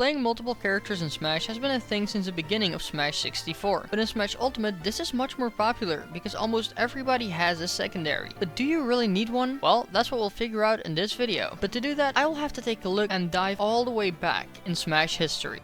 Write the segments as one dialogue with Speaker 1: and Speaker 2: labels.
Speaker 1: Playing multiple characters in Smash has been a thing since the beginning of Smash 64, but in Smash Ultimate this is much more popular because almost everybody has a secondary. But do you really need one? Well, that's what we'll figure out in this video. But to do that, I will have to take a look and dive all the way back in Smash history.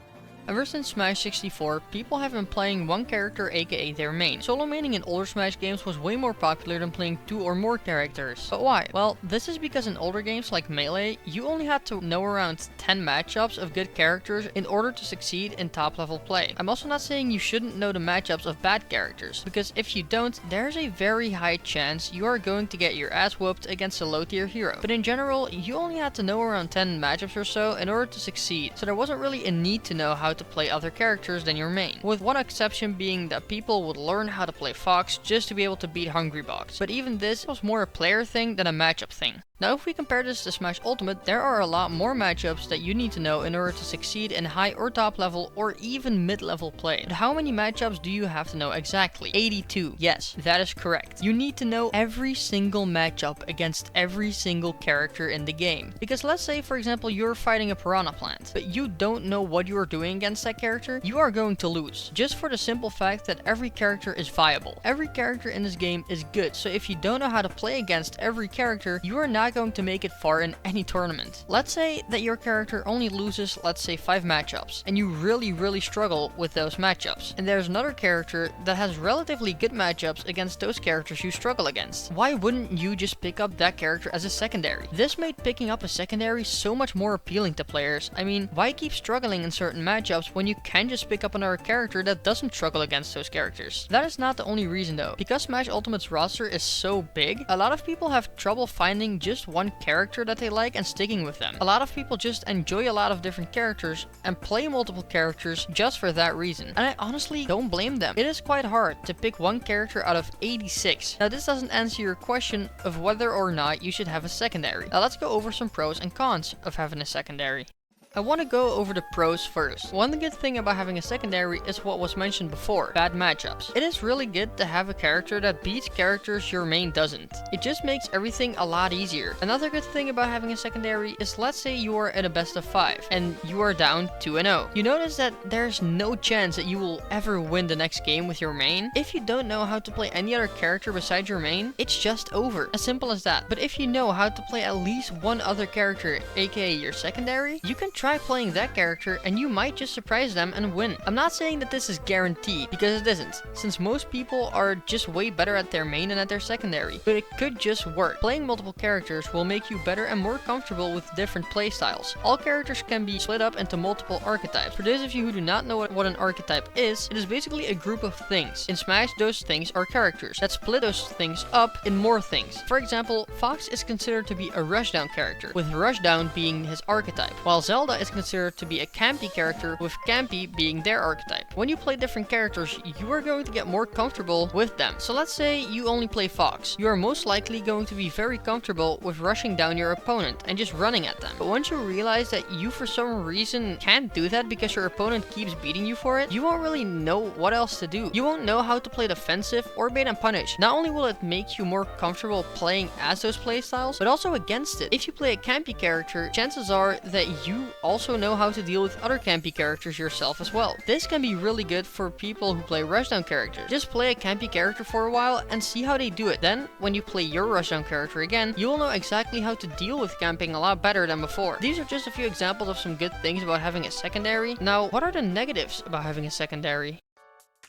Speaker 1: Ever since Smash 64, people have been playing one character, aka their main. Solo maining in older Smash games was way more popular than playing 2 or more characters. But why? Well, this is because in older games like Melee, you only had to know around 10 matchups of good characters in order to succeed in top level play. I'm also not saying you shouldn't know the matchups of bad characters, because if you don't, there's a very high chance you are going to get your ass whooped against a low tier hero. But in general, you only had to know around 10 matchups or so in order to succeed, so there wasn't really a need to know how to play other characters than your main, with one exception being that people would learn how to play Fox just to be able to beat Hungrybox. But even this was more a player thing than a matchup thing. Now if we compare this to Smash Ultimate, there are a lot more matchups that you need to know in order to succeed in high or top level or even mid level play. But how many matchups do you have to know exactly? 82. Yes, that is correct. You need to know every single matchup against every single character in the game. Because let's say for example you're fighting a Piranha Plant, but you don't know what you are doing against that character, you are going to lose. Just for the simple fact that every character is viable. Every character in this game is good, so if you don't know how to play against every character, you are not going to make it far in any tournament. Let's say that your character only loses, let's say 5 matchups, and you really struggle with those matchups. And there's another character that has relatively good matchups against those characters you struggle against. Why wouldn't you just pick up that character as a secondary? This made picking up a secondary so much more appealing to players. I mean, why keep struggling in certain matchups when you can just pick up another character that doesn't struggle against those characters? That is not the only reason though. Because Smash Ultimate's roster is so big, a lot of people have trouble finding just one character that they like and sticking with them. A lot of people just enjoy a lot of different characters and play multiple characters just for that reason. And I honestly don't blame them. It is quite hard to pick one character out of 86. Now this doesn't answer your question of whether or not you should have a secondary. Now let's go over some pros and cons of having a secondary. I want to go over the pros first. One good thing about having a secondary is what was mentioned before, bad matchups. It is really good to have a character that beats characters your main doesn't. It just makes everything a lot easier. Another good thing about having a secondary is, let's say you are in a best of 5 and you are down 2-0. You notice that there's no chance that you will ever win the next game with your main. If you don't know how to play any other character besides your main, it's just over. As simple as that. But if you know how to play at least one other character, aka your secondary, you can try playing that character and you might just surprise them and win. I'm not saying that this is guaranteed, because it isn't, since most people are just way better at their main than at their secondary, but it could just work. Playing multiple characters will make you better and more comfortable with different playstyles. All characters can be split up into multiple archetypes. For those of you who do not know what an archetype is, it is basically a group of things. In Smash, those things are characters that split those things up in more things. For example, Fox is considered to be a rushdown character, with rushdown being his archetype, while Zelda is considered to be a campy character, with campy being their archetype. When you play different characters, you are going to get more comfortable with them. So let's say you only play Fox. You are most likely going to be very comfortable with rushing down your opponent and just running at them. But once you realize that you for some reason can't do that because your opponent keeps beating you for it, you won't really know what else to do. You won't know how to play defensive or bait and punish. Not only will it make you more comfortable playing as those playstyles, but also against it. If you play a campy character, chances are that you also know how to deal with other campy characters yourself as well. This can be really good for people who play rushdown characters. Just play a campy character for a while and see how they do it. Then, when you play your rushdown character again, you will know exactly how to deal with camping a lot better than before. These are just a few examples of some good things about having a secondary. Now, what are the negatives about having a secondary?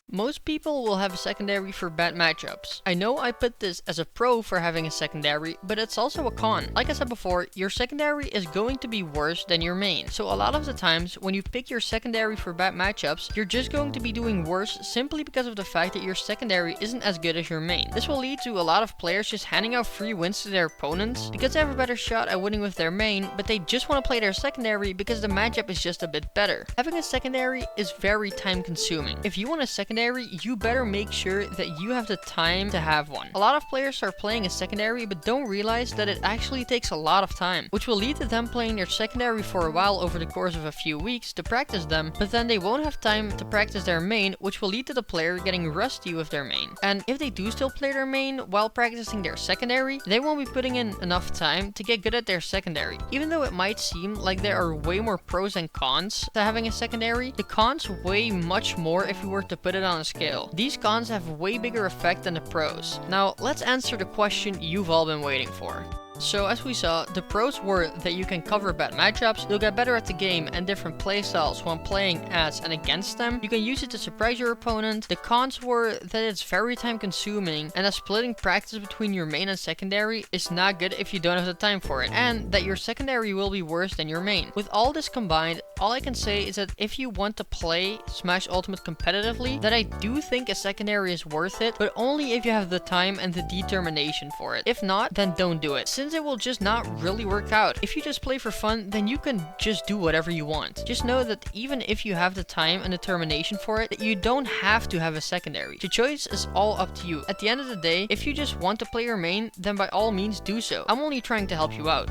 Speaker 1: Most people will have a secondary for bad matchups. I know I put this as a pro for having a secondary, but it's also a con. Like I said before, your secondary is going to be worse than your main. So a lot of the times, when you pick your secondary for bad matchups, you're just going to be doing worse simply because of the fact that your secondary isn't as good as your main. This will lead to a lot of players just handing out free wins to their opponents because they have a better shot at winning with their main, but they just want to play their secondary because the matchup is just a bit better. Having a secondary is very time consuming. If you want a secondary secondary, you better make sure that you have the time to have one. A lot of players start playing a secondary but don't realize that it actually takes a lot of time, which will lead to them playing their secondary for a while over the course of a few weeks to practice them, but then they won't have time to practice their main, which will lead to the player getting rusty with their main. And if they do still play their main while practicing their secondary, they won't be putting in enough time to get good at their secondary. Even though it might seem like there are way more pros and cons to having a secondary, the cons weigh much more if we were to put it on a scale. These cons have way bigger effect than the pros. Now, let's answer the question you've all been waiting for. So as we saw, the pros were that you can cover bad matchups, you'll get better at the game and different playstyles when playing as and against them, you can use it to surprise your opponent. The cons were that it's very time consuming and that splitting practice between your main and secondary is not good if you don't have the time for it, and that your secondary will be worse than your main. With all this combined, all I can say is that if you want to play Smash Ultimate competitively, that I do think a secondary is worth it, but only if you have the time and the determination for it. If not, then don't do it, since it will just not really work out. If you just play for fun, then you can just do whatever you want. Just know that even if you have the time and determination for it, that you don't have to have a secondary. The choice is all up to you. At the end of the day, if you just want to play your main, then by all means do so. I'm only trying to help you out.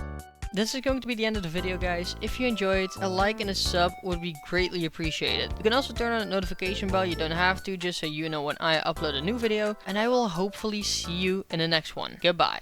Speaker 1: This is going to be the end of the video, guys. If you enjoyed, a like and a sub would be greatly appreciated. You can also turn on the notification bell, you don't have to, just so you know when I upload a new video. And I will hopefully see you in the next one. Goodbye.